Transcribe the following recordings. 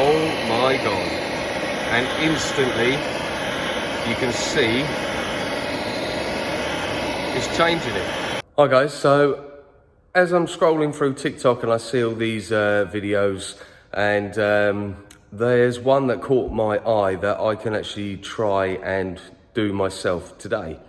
Oh my God. And instantly you can see it's changing it. Hi guys, so as I'm scrolling through TikTok and I see all these videos, and there's one that caught my eye that I can actually try and do myself today.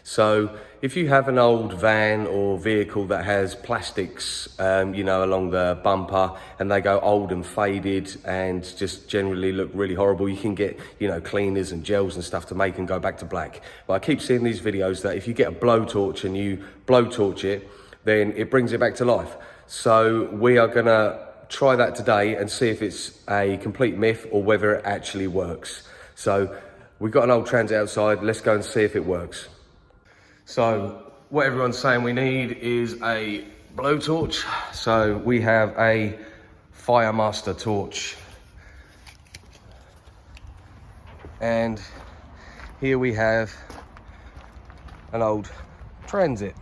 So if you have an old van or vehicle that has plastics, you know, along the bumper, and they go old and faded and just generally look really horrible, you can get, you know, cleaners and gels and stuff to make them go back to black. But I keep seeing these videos that if you get a blowtorch and you blowtorch it, then it brings it back to life. So we are gonna try that today and see if it's a complete myth or whether it actually works. So we've got an old Transit outside, let's go and see if it works. So what everyone's saying we need is a blowtorch. So we have a Firemaster torch. And here we have an old Transit.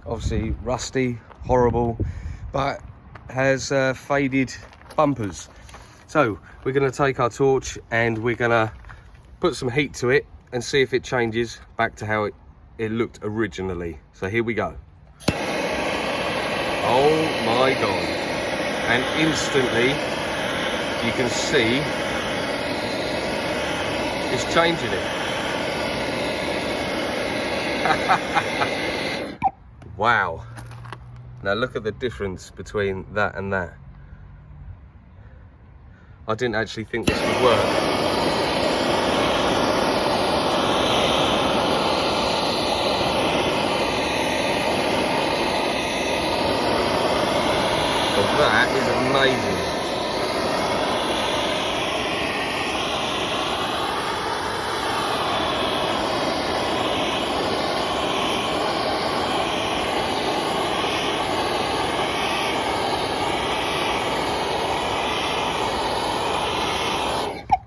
Obviously rusty, horrible, but has faded bumpers. So we're gonna take our torch and we're gonna put some heat to it and see if it changes back to how it looked originally. So here we go. Oh my God. And instantly you can see it's changing it. Wow. Now look at the difference between that and that. I didn't actually think this would work. That is amazing.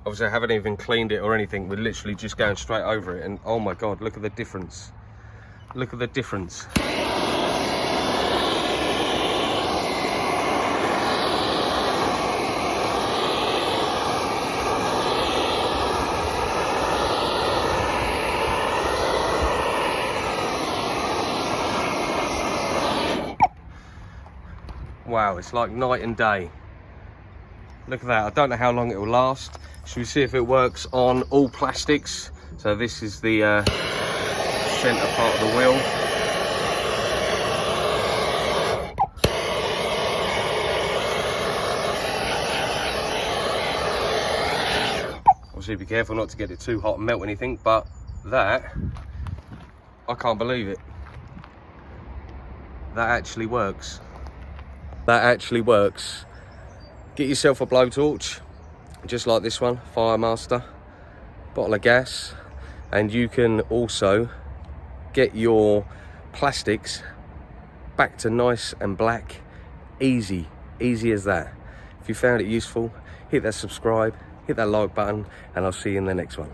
Obviously I haven't even cleaned it or anything, we're literally just going straight over it, and oh my God, look at the difference. Look at the difference. Wow, it's like night and day. Look at that, I don't know how long it will last. Should we see if it works on all plastics? So this is the center part of the wheel. Obviously be careful not to get it too hot and melt anything, but that, I can't believe it. That actually works. That actually works. Get yourself a blowtorch, just like this one, Firemaster, bottle of gas, and you can also get your plastics back to nice and black, easy as that. If you found it useful, hit that subscribe, hit that like button, and I'll see you in the next one.